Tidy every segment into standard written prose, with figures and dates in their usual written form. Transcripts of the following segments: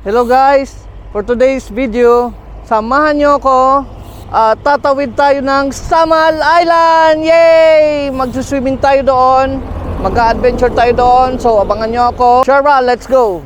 Hello guys, for today's video, samahan nyo ako at tatawid tayo ng Samal Island. Yay! Magsuswimming tayo doon, mag-adventure tayo doon. So abangan nyo ako. Sherba, let's go!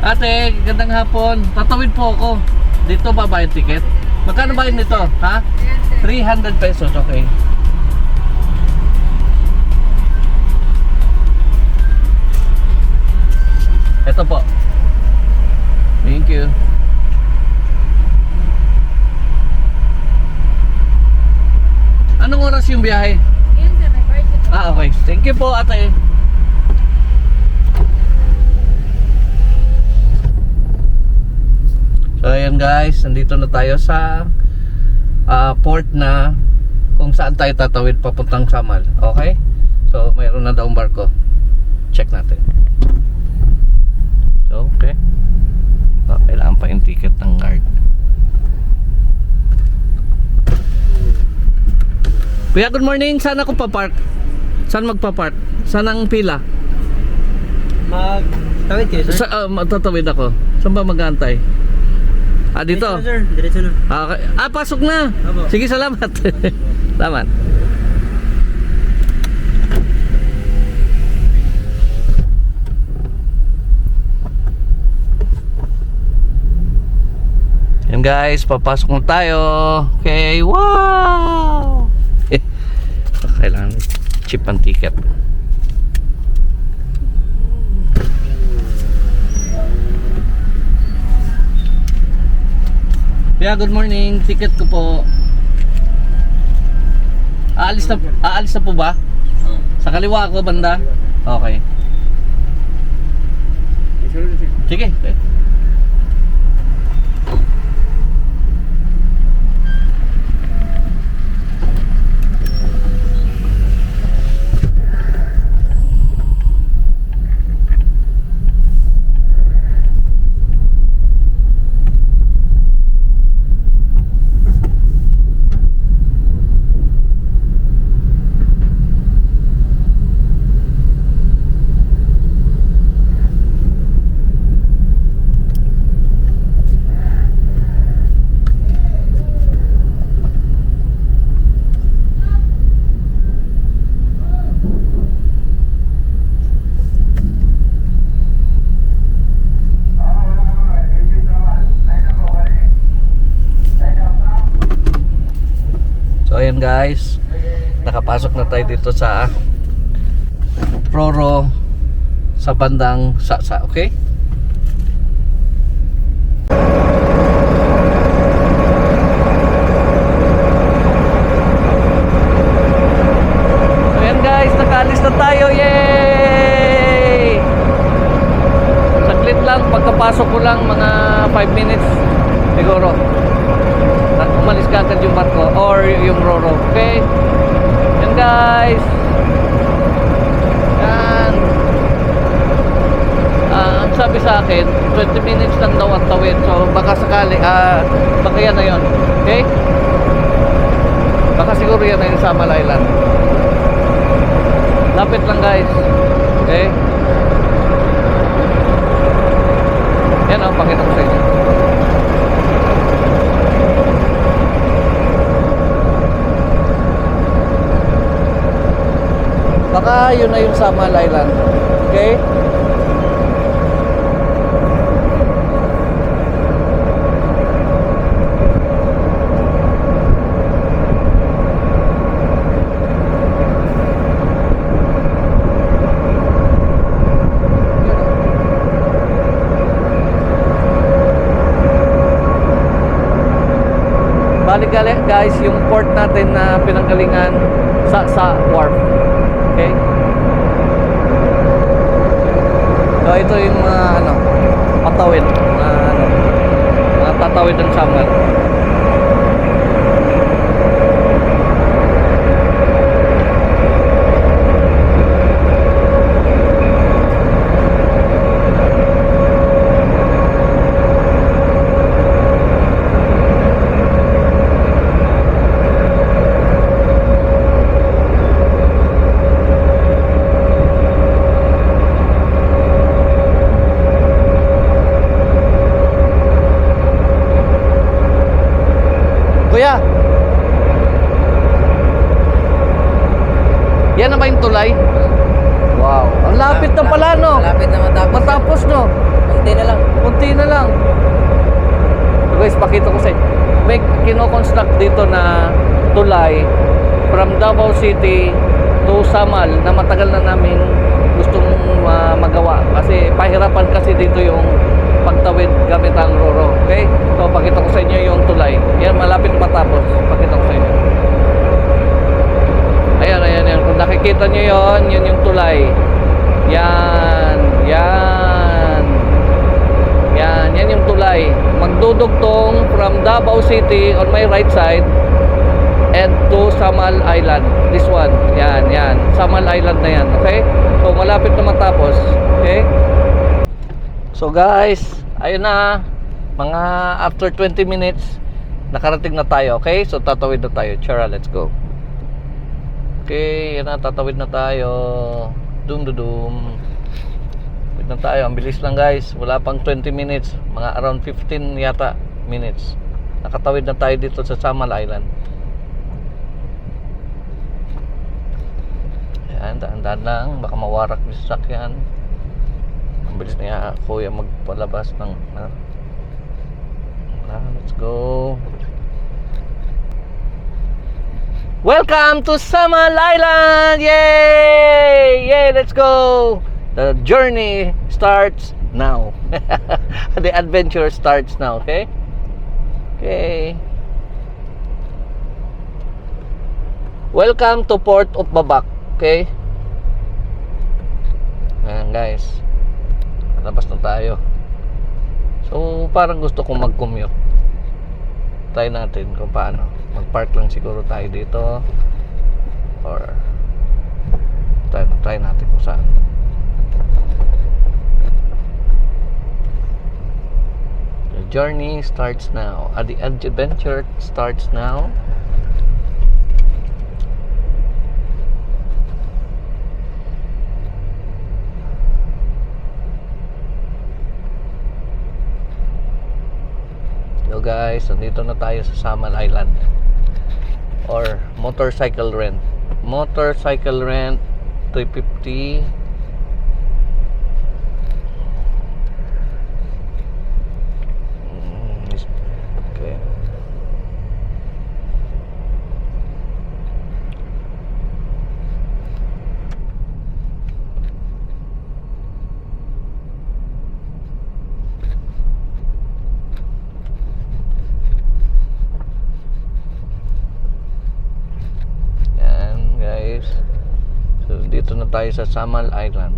Ate, gandang hapon. Tatawid po ako. Dito ba bayad ticket? Magkano bayad nito? Ha? 300 pesos, okay. Ito po. Thank you. Anong oras yung biyahe? Okay. Thank you po, ate. So ayan guys, nandito na tayo sa port na kung saan tayo tatawid papuntang Samal. Okay? So mayroon na daw barko. Check natin. So okay. Kailangan pa yung ticket ng guard. Kuya, good morning. Saan ako pa-park? Saan magpa-park? Saan ang pila? Magtawid kayo, sir? Tatawid ako. Saan ba mag-aantay? Dito? Diretso na, sir. Diretso na. Okay. Pasok na. Opo. Sige, salamat. Salamat. Yan guys, papasok na tayo. Okay, wow! Kailangan chip ang ticket. Yeah, good morning. Ticket ko po. Aalis na po ba? Sa kaliwa ako banda? Okay. Sige. guys, nakapasok na tayo dito sa Roro sa bandang Sasa, okay? So yan guys, nakaalis na tayo, yay! Saglit lang, pagkapasok ko lang mga 5 minutes siguro. Umalis ka agad yung barko or yung Roro, okay? Yan guys. Yan. Ang sabi sa akin 20 minutes lang daw ang tawid. So baka sakali baka yan na yun, okay? Baka siguro yan na yung Samal Island. Lapit lang guys, okay? Yan ang pakita ko sa inyo. Baka yun na yung Samal Island. Okay? Balik guys yung port natin na pinanggalingan sa wharf. Okay? So ito yung mga patawid, mga tatawid ng Samal. Kuya, yan na ba yung tulay? Wow, ang lapit na pala, no? Malapit na Matapos, no? Kunti na lang. Kunti na lang. So guys, pakita ko sa inyo. May kino-construct dito na tulay from Davao City to Samal na matagal na namin gustong magawa. Kasi pahirapan kasi dito yung pagtawid gamit ang Roro. Okay? So pakita ko sa inyo yung tulay. Yan, malapit matapos. Pakita ko sa inyo. Ayan, ayan, ayan. Kung nakikita nyo yun yung tulay. Yan, yan. Yan yung tulay. Magdudugtong from Davao City on my right side and to Samal Island. This one. Yan. Samal Island na yan. Okay? So malapit na matapos. Okay? So guys, ayun na. Mga after 20 minutes, nakarating na tayo. Okay? So tatawid na tayo. Chara, let's go. Okay, yan na, tatawid na tayo. Dum. Wait na tayo, ang bilis lang guys. Wala pang 20 minutes. Mga around 15 yata minutes. Nakatawid na tayo dito sa Samal Island. Ayan, daan-daan lang. Baka mawarak yung sasakyan. Ang bilis na kuya magpalabas ng let's go. Welcome to Samal Island! Yay! Yay! Let's go! The journey starts now. The adventure starts now, okay? Okay. Welcome to Port of Babak, okay? Ayan guys. Labas na tayo. So, parang gusto kong mag-commute. Try natin kung paano. Mag-park lang siguro tayo dito. Or try natin kung saan. The journey starts now. The adventure starts now. Yo guys, nandito na tayo sa Samal Island. Or motorcycle rent. Motorcycle rent 350. Okay. Nandito na tayo sa Samal Island.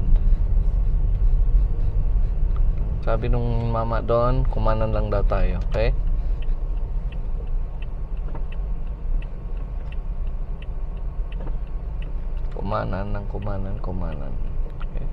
Sabi nung mama doon, kumanan lang daw tayo, okay? Kumanan. Okay.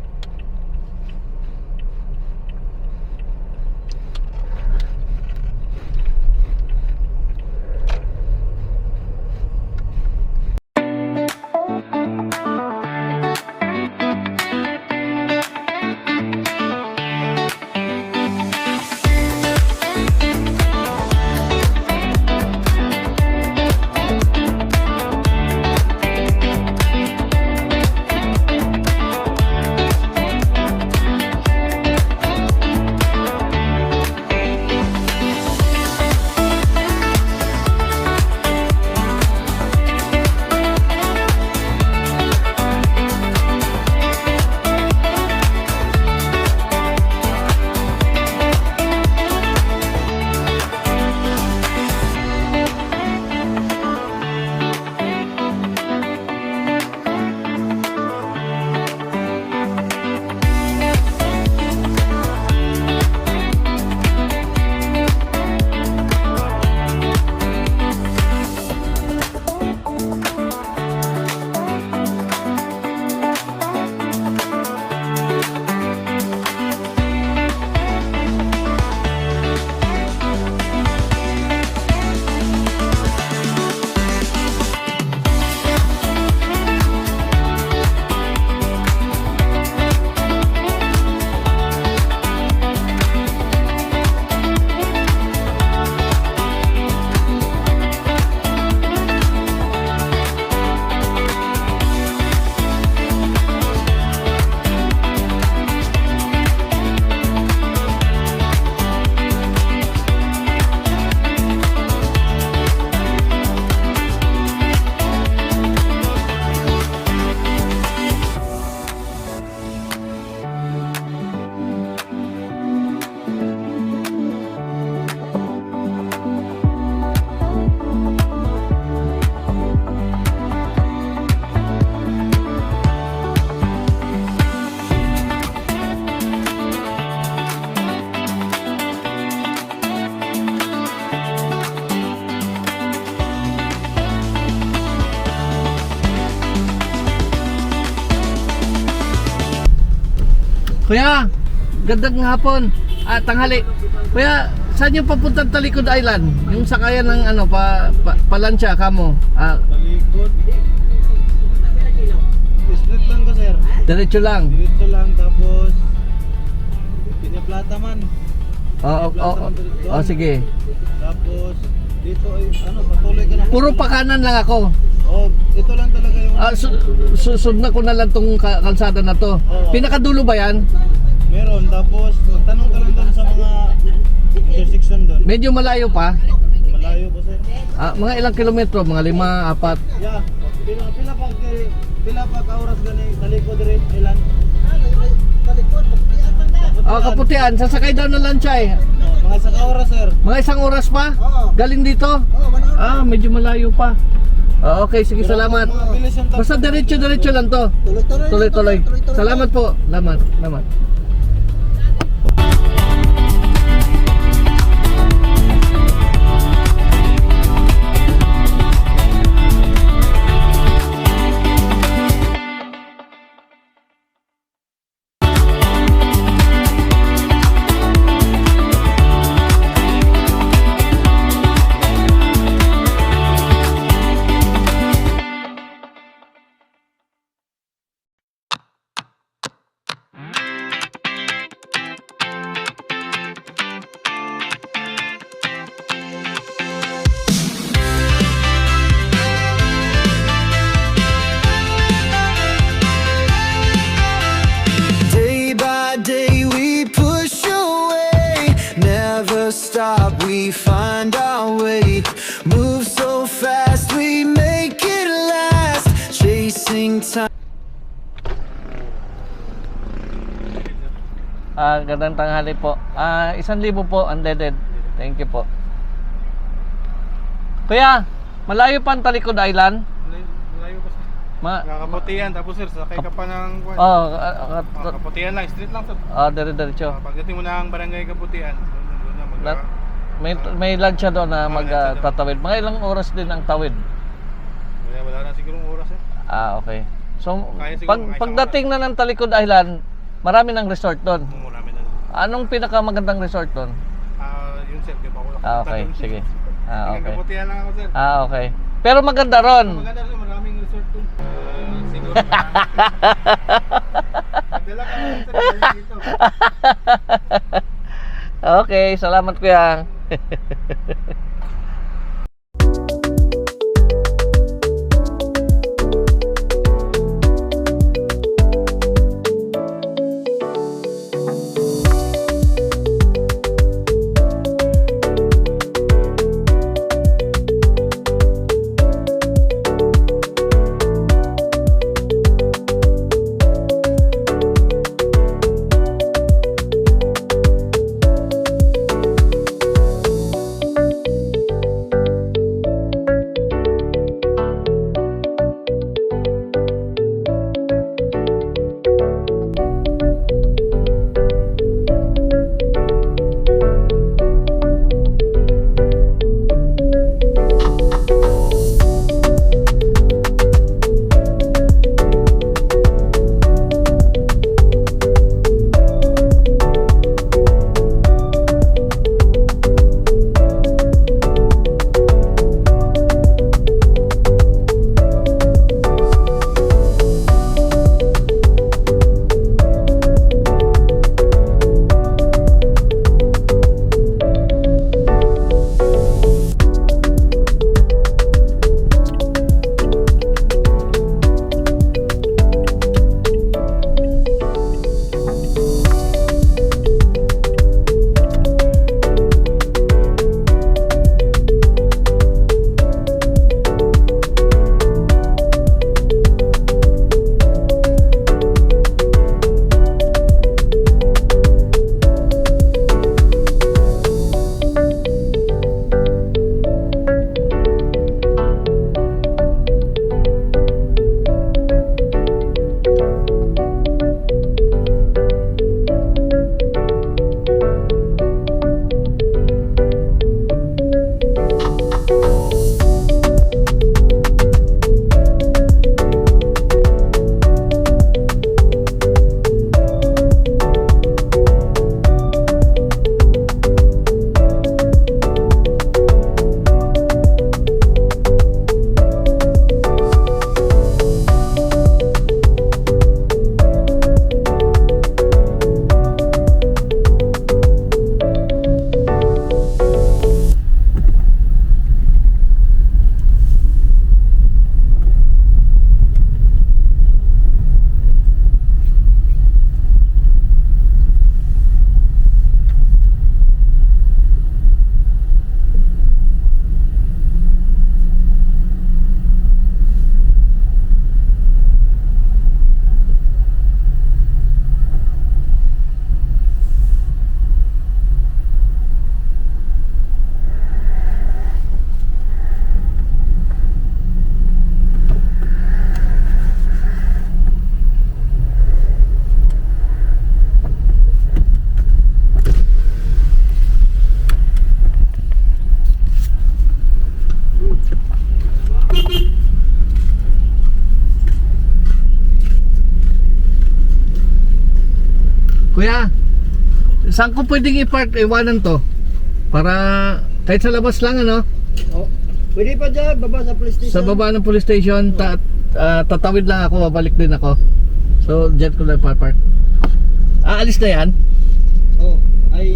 Kuya, gandang hapon. Tanghali. Kuya, saan yung papuntang Talikod Island? Yung sakayan ng ano, palansya kamo. Talikod. Straight lang ko, sir. Diretso lang. Diretso lang, tapos Pinaplata man. Sige. Tapos dito ay patuloy ka na. Puro pakanan lang ako. Ito lang talaga yung Susunod ko na lang tong kalsada na to. Pinakadulo ba yan? meron. Tapos magtanong ka lang doon sa mga intersection doon. Medyo malayo pa. Malayo po, sir. Mga ilang kilometro? Mga 5, 4. Yeah. Pila pa ka oras gani Talikod Island. Kaputian, sasakay daw na lancha eh. Mga isang oras, sir. Mga 1 oras pa? Galing dito? Medyo malayo pa. Okay, sige, salamat. Basta diretso lang to. Tuloy. Salamat po. Salamat. Day by day we push away, never stop, we find our way. Move so fast, we make it last, chasing time. Gandang tanghali po. 1,000 po unleaded. Thank you po. Kuya, malayo pa ang Talikod Island? Malayo pa, sir. Nakakaputihan, tapos sir, sakay ka pa ng kwan. Kaputihan lang, street lang sir. Dire-diretso. Pagdating mo na ang barangay Kaputihan, doon na La- May lansya doon na magtatawid. Mga ilang oras din ang tawid. wala na sigurong oras sir. Okay. So, Kaya siguro pagdating na ng Talikod Island, marami ng resort doon. Marami na. Anong pinakamagandang resort doon? Yun sir, di ba ako Okay, sige. Okay. Kaputihan lang ako sir. Okay. Pero maganda ron. Maganda rin, maraming resort doon. Siguro Magdala ka lang sir, dito. Okay, salamat kuya. Kuya, saan ko pwedeng i-park iwanan to? Para kahit sa labas lang ano? Oh, pwede pa dyan, baba sa police station. Sa baba ng police station, tatawid lang ako, babalik din ako. So, dyan ko lang park. Aalis na yan? Oh, ay,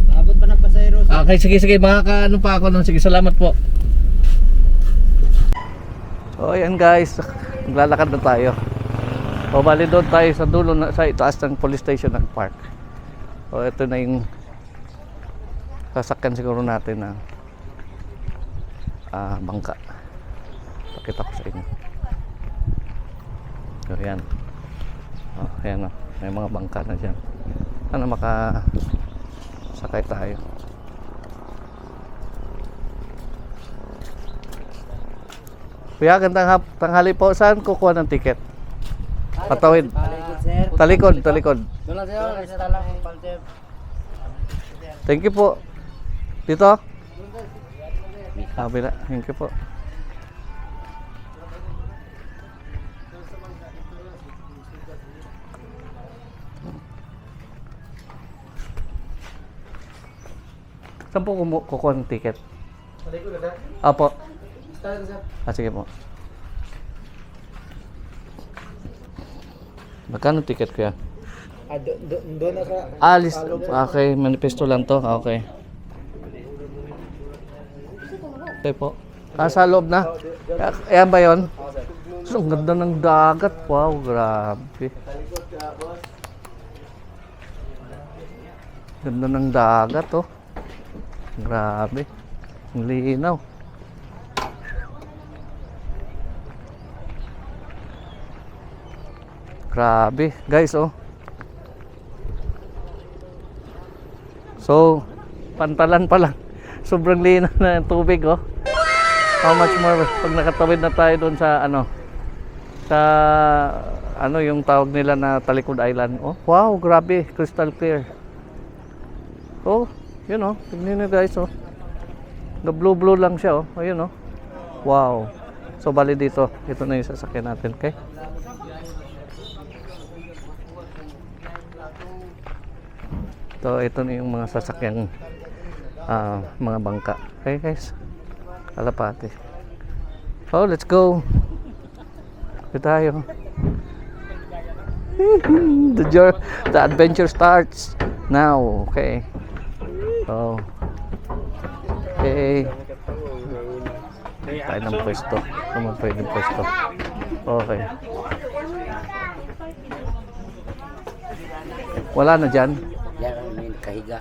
naabot pa ng pasayro. Okay, sige, makakaano pa ako nun. Sige, salamat po. So, ayan guys, naglalakad na tayo. O, bali doon tayo sa dulo, sa itaas ng police station ng park. O, ito na yung sasakyan siguro natin na bangka. Pakita ko sa inyo. So, ayan. O, ayan o. May mga bangka na dyan. Sana makasakay tayo. Kuya, gandang tanghali po. Saan kukuha ng ticket? Patawid. Talikod, sir. Talikod, talikod. Doon lang, sir. Isa lang. Sir. Thank you po. Dito? Sabi na. Thank you po. Saan po kukuha ng ticket? Apo. Sige po. Magkano ticket kuya? Doon na sa... List. Okay, manifesto lang to. Okay. Okay po. Sa loob na? Ayan ba yun? So, ang ganda ng dagat. Wow, grabe. Ganda ng dagat, oh. Grabe. Ang linaw. Grabe, guys, oh. So, pantalan pa lang. Sobrang linaw na yung tubig, oh. How much more pag nakatawid na tayo doon sa yung tawag nila na Talikod Island. Oh, wow, grabe, crystal clear. Oh, yun oh, tignan niyo guys, oh. Blue lang siya, oh. Ayun, oh. Wow. So bali dito, ito na yung sasakyan natin, okay? Ito na yung mga sasakyan, mga bangka. Okay guys, kalapati. Oh, let's go. Ito tayo. The adventure starts now. Okay. Oh. Okay. Tayo ng pwesto. Naman pwedeng pwesto. Okay. Wala na dyan. Yan ang may nakahiga.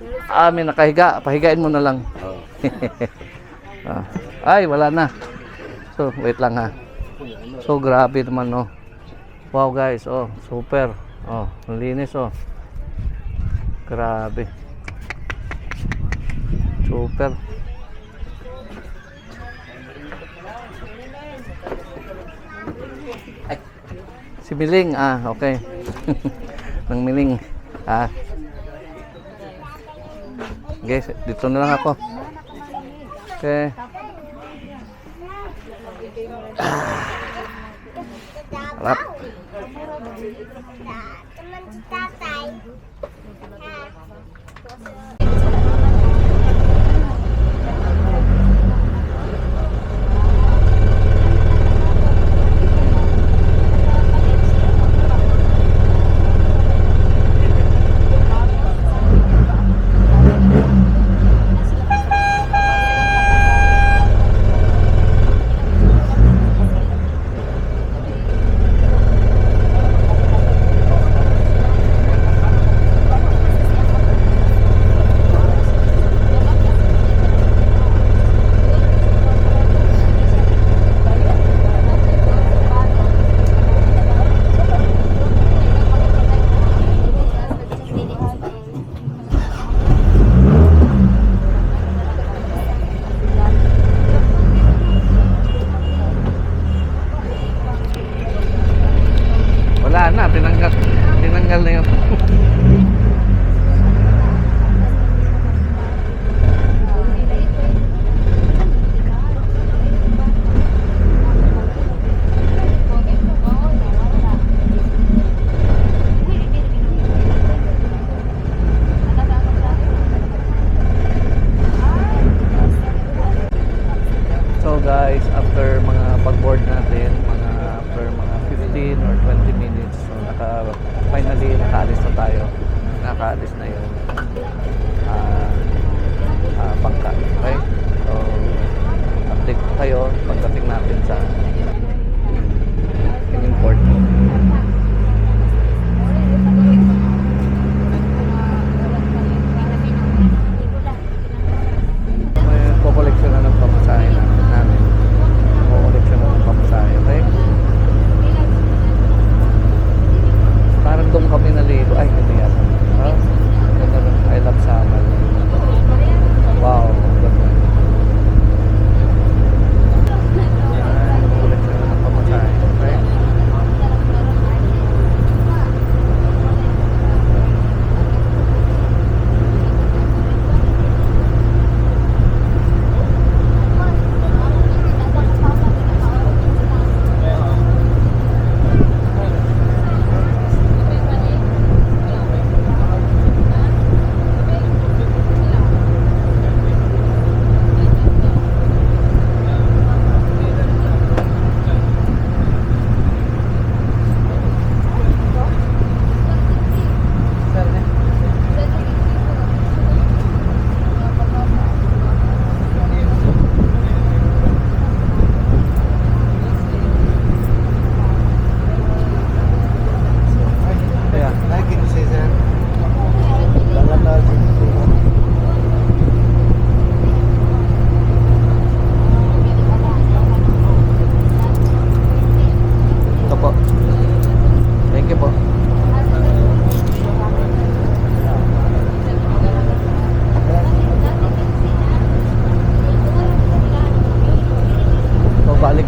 May nakahiga. Pahigain mo na lang. Oo. Ay, wala na. So, wait lang ha. So, grabe naman, oh. Wow, guys, oh. Super. Oh, ang linis, oh. Grabe. Super. Si Miling, okay. Nang Miling. Guys, dito na lang ako. Okay. Harap. Teman si tatay.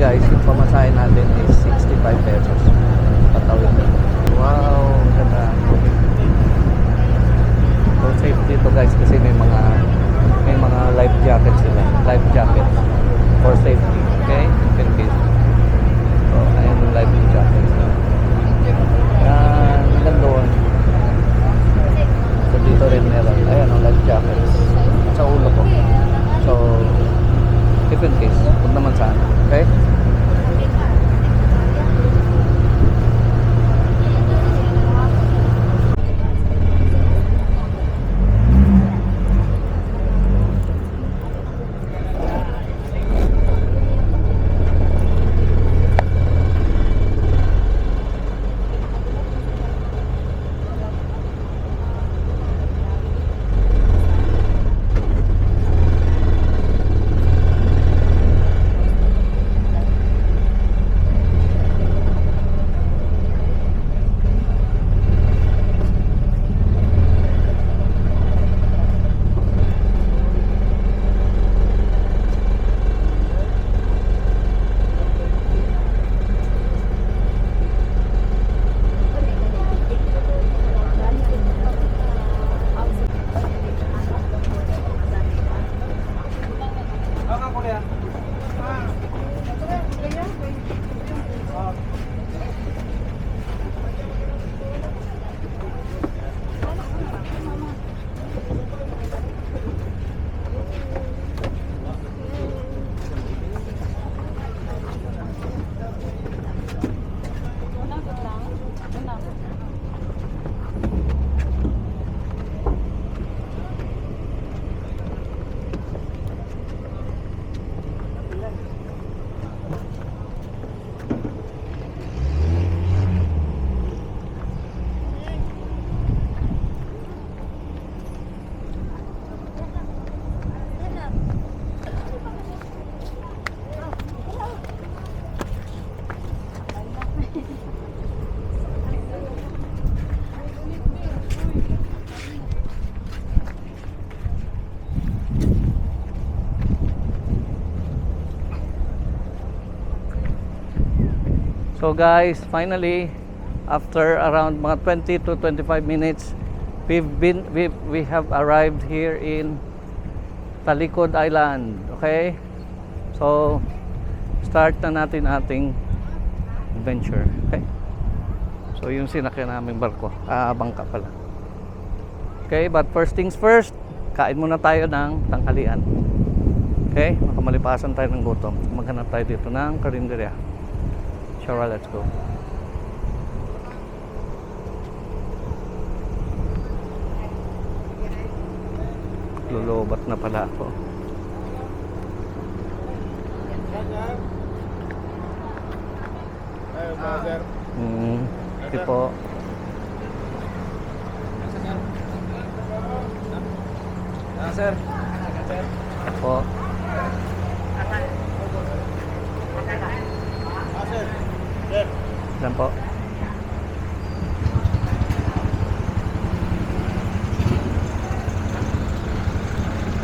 guys, yung pamasahe natin is 65 pesos. Patawid. Wow, ganda. So safety to guys kasi may mga life jacket sila. Life jacket for safety. Okay? In case. So, ayan yung life jacket. Yan, hanggang doon. So dito rin meron. Ayan ang life jacket. Sa ulo ko. So, if in case, huwag naman sana. Okay? So guys, finally, after around mga 20 to 25 minutes, we have arrived here in Talikod Island. Okay? So, start na natin ating adventure. Okay? So, yung sinakyan naming barko. Bangka pala. Okay, but first things first, kain muna tayo ng tanghalian. Okay? Makamalipasan tayo ng gutom. Maghanap tayo dito ng karinderya. Sure, let's go. Lulubat na pala ako. Ito po. Sir. Po. Yan po.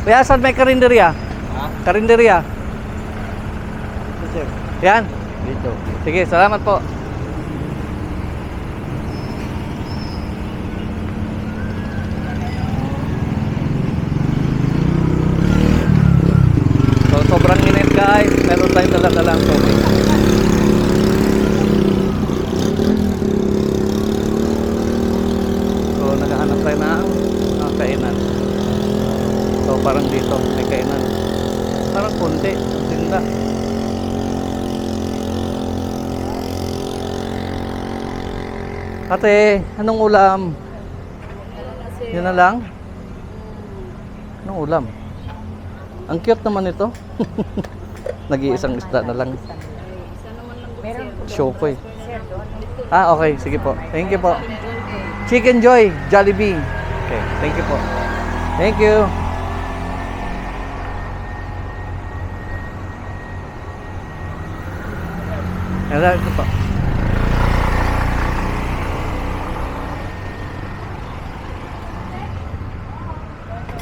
Kuya, saan may karinderya? Ha? Karinderya. Sir. Yan. Dito. Sige, salamat po. So, sobrang init guys. Meron tayong dala-dalang tubig. So, naghahanap tayo ng kainan. So, parang dito, may kainan. Parang konti, tinda. Ate, anong ulam? Yun na lang? Anong ulam? Ang cute naman ito. Nag-iisang isda na lang. Shokoy. Okay. Sige po. Thank you po. Chicken Joy, Jollibee. Okay, thank you po. Thank you. Hello, ito po.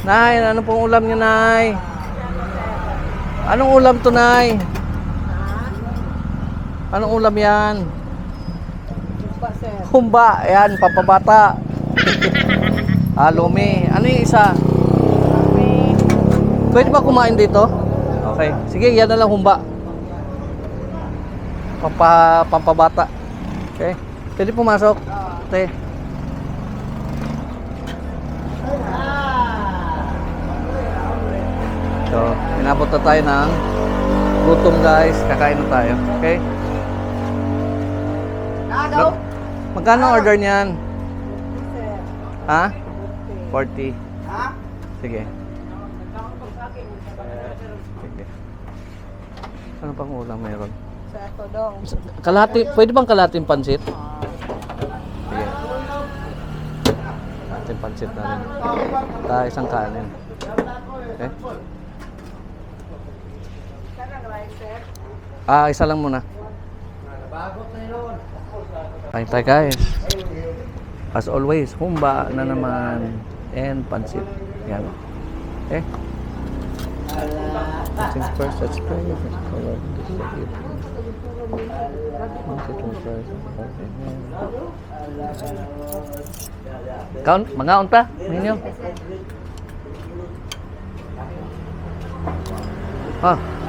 Nay, ano pong ulam niyo, Nay? Anong ulam to, Nay? Anong ulam yan? Humba, ayan, papabata. Lumi. Ano yung isa? Pwede ba kumain dito? Okay. Sige, yan na lang humba. Pampabata. Okay. Pwede pumasok. Okay. So, inabot na tayo ng gutom guys. Kakain na tayo. Okay? Magkano ang order niyan? Ha? 40. Sige. Sige. Ano pang ulam meron? Sa todong. Kalahati, pwede bang kalahating pansit? Sige. Kalahating pansit na rin. Isang kanin. Okay? Isa lang muna. Kain tayo guys. As always, humba na naman and pansit. Yan. Okay? Things first, let's pray. Kaon, mga unta, ninyo.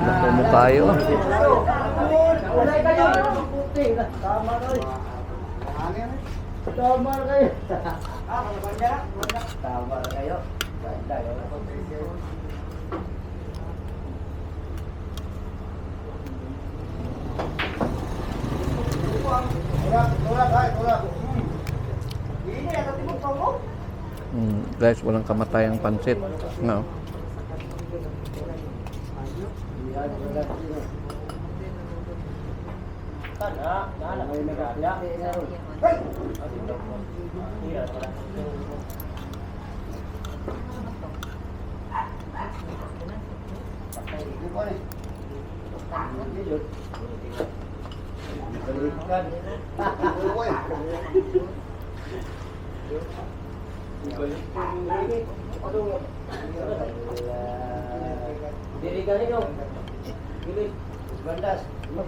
Gusto mo kayo. Guys, walang kamatayang pansit. No.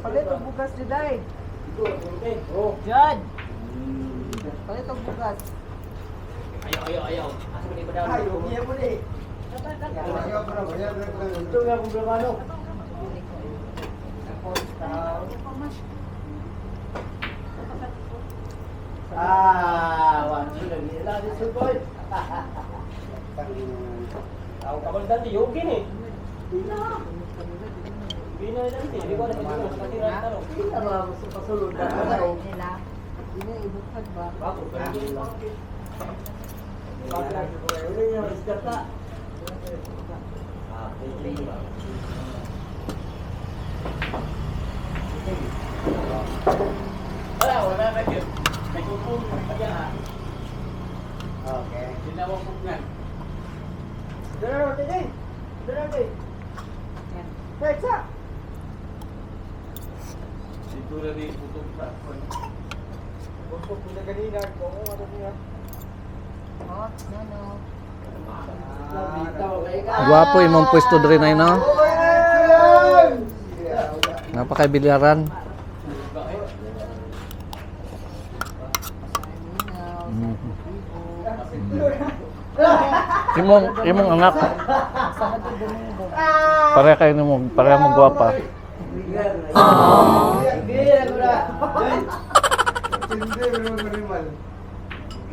Palit ang bugas di day. Jad. Palit ang bugas. Ayaw. Asa mo ni ba daw? Ayaw, iya mo ni. Ito nga problema no. Wansi lagi lah di Suboy. Tahu kabar tadi yogi nih. Bina nanti, di ko na pagod sa tira taro. Kita ba gusto pasulod na nila. Ini ibukad ba? Bakit ba? Ini yung iskata. Wala na yun. May kupong pa dyan ha. Okay. Sinawag po nga. Dara, tigay. Dara, tigay. Peksa. Dito na rin putong sa. Putong po na kanina. Kung ano niya. Gwapo imong pwesto diri na no. Napakaibilyaran. Imong anak. Pare kayo nimo, pare mo gwapa.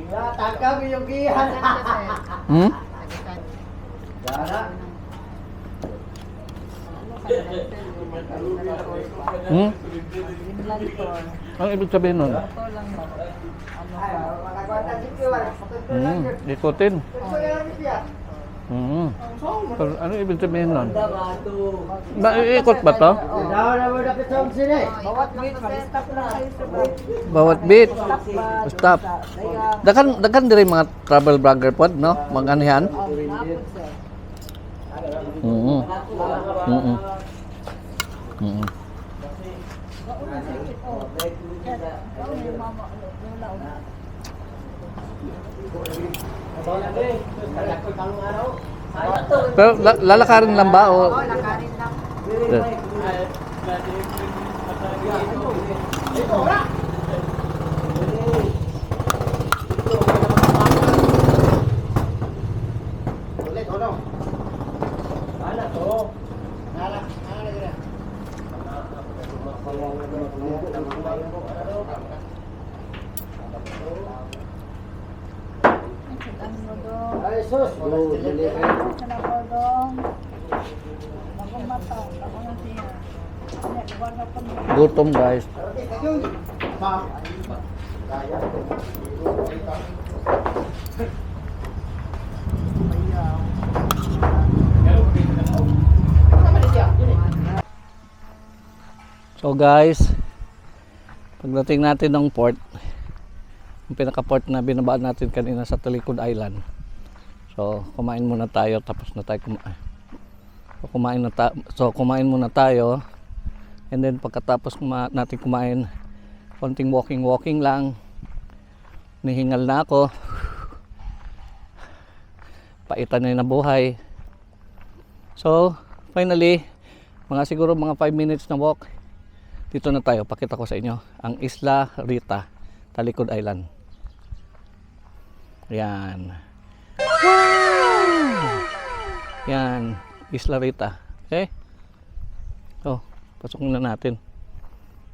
Tangkap yung gihan. Ang ibig sabihin nun? Ikutin. Pero ano ibig sabihin nun? Ikot ba to? Bawat beat. Stop. Dakan diri mga travel vlogger pod, no? Mag-anihan. Pero lalakarin lang ba o? Lakarin lang. Ulit, ano? Ano to? Nala, gina. Ay, sus! Gutom guys. So guys, pagdating natin ng port, yung pinaka-port na binabaan natin kanina sa Talikod Island. So kumain muna tayo, tapos na tayo kumain. So kumain muna tayo. And then pagkatapos natin kumain, konting walking lang. Nihingal na ako. Paitan na yung nabuhay. So finally, siguro mga 5 minutes na walk. Dito na tayo, pakita ko sa inyo ang Isla Rita, Talikod Island. Yan. Yan, Isla Rita. Okay? Oh, pasok na natin.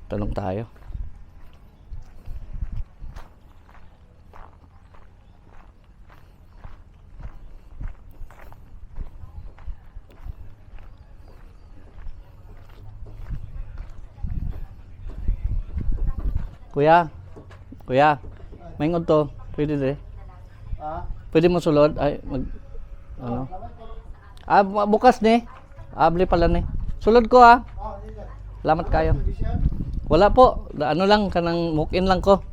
Tanong tayo. Kuya, may ngod to. Pwede din. Pwede mo sulod. Ay, ano? Bukas ni. Abli pala ni. Sulod ko ha. Salamat kayo. Wala po. Ano lang, kanang walk-in lang ko.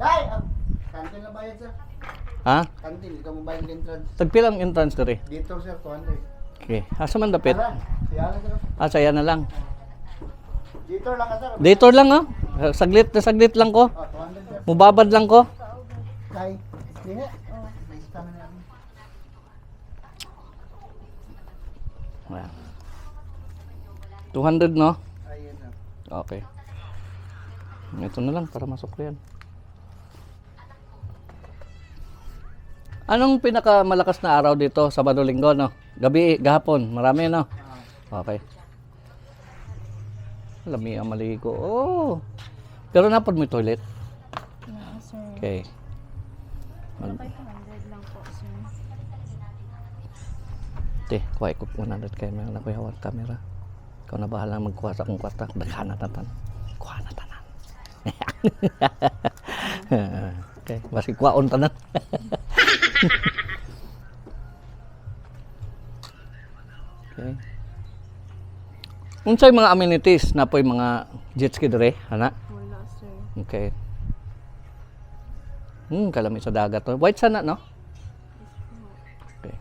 Day! Kantin na bayad, sir. Ha? Kantin, ikaw mo bayad ng entrance. Tagpilang entrance diri. Dito, sir, 200. Okay. Asa man dapit? Siya na, sir. Saya na lang. Dito lang ka, sir. Dito lang oh. Saglit lang ko. 200, sir. Mubabad lang ko. Day. Hindi. Basta na namin. Ayan. 200 no? Ayun, sir. Okay. Ito na lang para masok ko yan. Anong pinakamalakas na araw dito? Sabado, Linggo, no? Gabi, gahapon. Marami, no? Okay. Lami ang maligo. Oh! Pero napod mo yung toilet? No, sir. Okay. 500 lang po, sir. Kuha ko 100 kayo. Meron ako yung hawak camera. Ikaw na bahala magkuha sa akong kwarta. Daghan na tatan. Kuha na tanan. Okay. Basi kuhaon tanan. Okay. Unsay mga amenities na po'y mga jet ski dire, ana? Wala, sir. Okay. Kalami sa dagat to. White sana, no? Okay.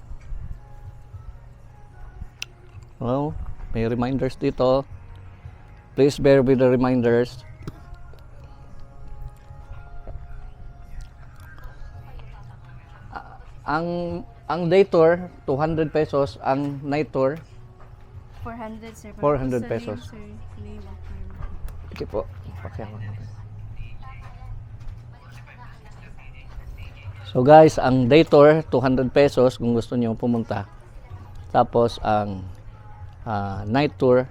Well, may reminders dito. Please bear with the reminders. Ang day tour 200 pesos, ang night tour 400, sir. 400 Sa pesos. Name, sir. Name of firm. Okay po. Pakiawan natin. So guys, ang day tour 200 pesos kung gusto niyo pumunta. Tapos ang night tour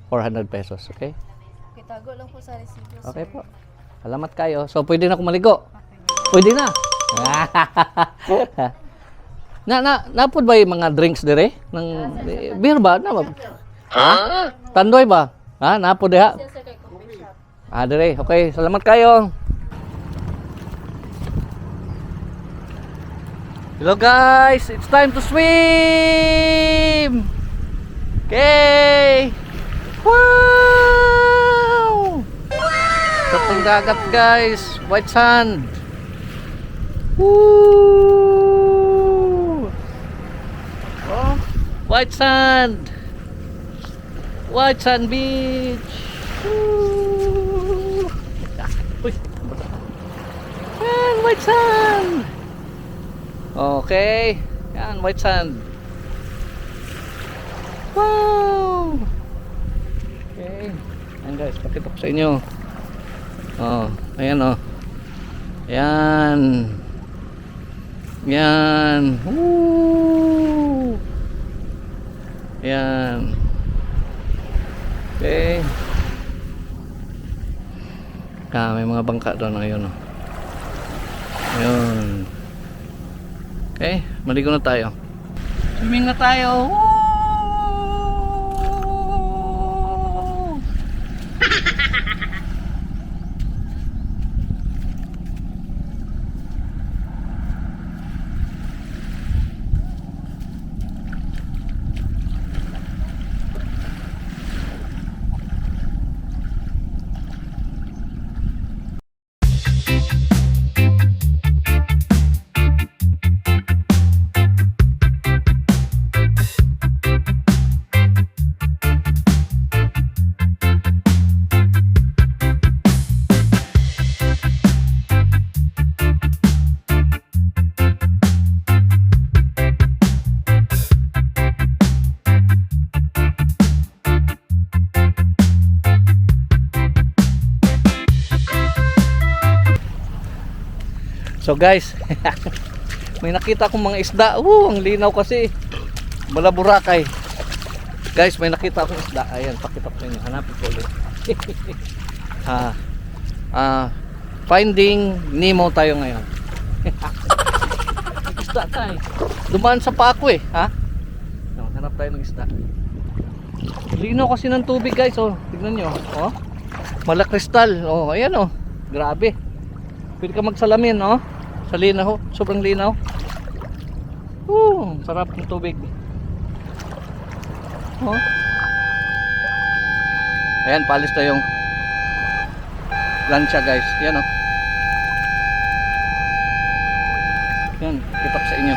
400 pesos, okay? Okay, tago lang po sa resibo, sir. Okay po. Salamat kayo. So pwede na ako maligo. Pwede na. Napod ba yung mga drinks dire? Beer ba? Ha? Tandoy ba? Ha? Napod ha? Yes, sir, kay coffee shop. Dire. Okay. Salamat kayo. Hello guys. It's time to swim. Okay. Wow! Sa pong dagat guys. White sand. Woo! Oh, white sand. White sand beach. Woo! Uy. Yan, white sand. Okay. Yan, white sand. Wow! Okay. Yan guys, pakita ko sa inyo. Oh, ayan oh. Yan. Yan. Woo! Yan. Okay. May mga bangka doon. Ayun oh. Ayun. Okay, maligo na tayo. Swimming na tayo. Woo! So guys, may nakita akong mga isda. Ang linaw kasi. Malaburakay. Guys, may nakita akong isda. Ayan, pakita ko sa inyo. Hanapin ko ulit. Finding Nemo tayo ngayon. Isda tayo. Dumaan sa pako eh. Ha? Hanap tayo ng isda. Linaw kasi ng tubig guys. Oh, tignan nyo. Oh, malakristal. Oh, ayan oh. Grabe. Pwede ka magsalamin oh. Sa linaw, sobrang linaw. Sarap ng tubig. Oh. Ayan, palis na yung lancha guys. Yan oh. Yan, kita ko sa inyo.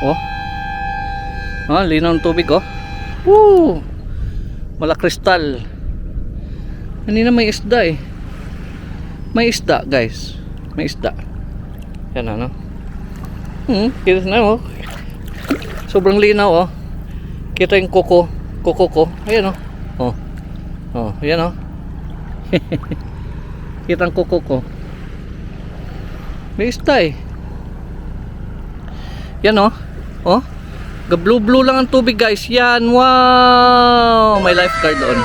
Oh. Linaw ng tubig oh. Malakristal. Kanina may isda eh. May isda guys. May isda. Yan ano. Kita na oh. Sobrang linaw oh. Kita yung kuko ko. Ayan oh. Oh, ayan oh. Kita ang kuko ko. May isda eh. Yan oh. Oh. Blue lang ang tubig guys. Yan. Wow. May lifeguard doon.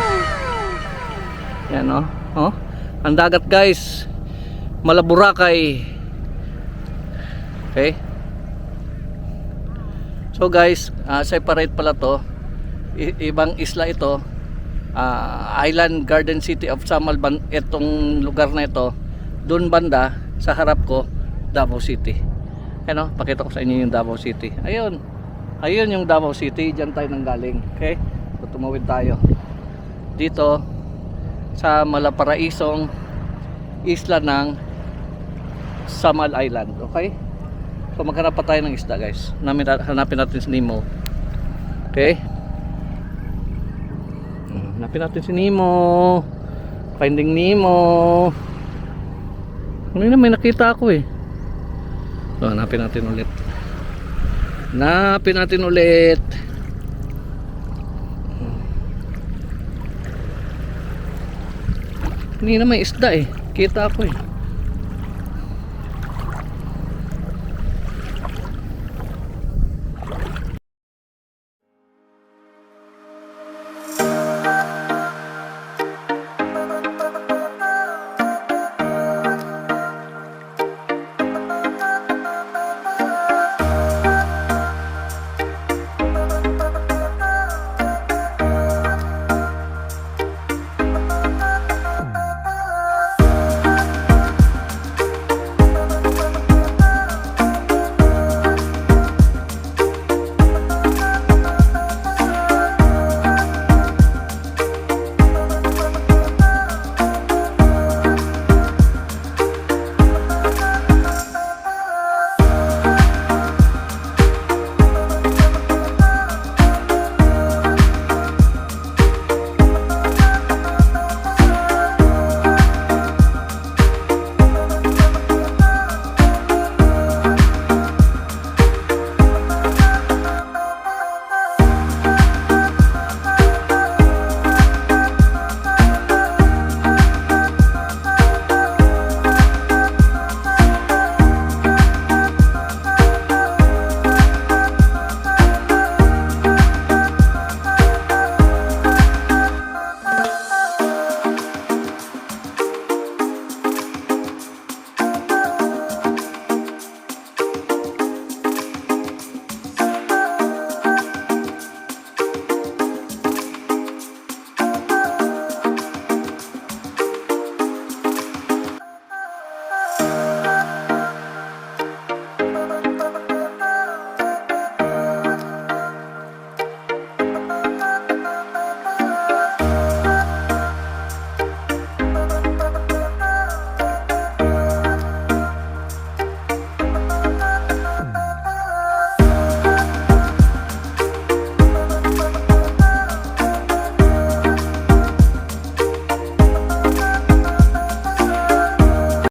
Yan oh. Oh. Ang dagat guys. Malaburakay. Okay. So guys, separate pala to. Ibang isla ito. Island Garden City of Samal, itong lugar na ito. Doon banda sa harap ko, Davao City. Ano, pakita ko sa inyo yung Davao City. Ayun. Ayun yung Davao City, diyan tayo nanggaling. Okay? So, tumawid tayo. Dito sa malaparaisong isla ng Samal Island. Okay? So maghanap pa tayo ng isda guys. Hanapin natin si Nemo. Okay? Hanapin natin si Nemo. Finding Nemo. Kanina may nakita ako eh. So hanapin natin ulit. Hanapin natin ulit. Kanina may isda eh. Kita ako eh.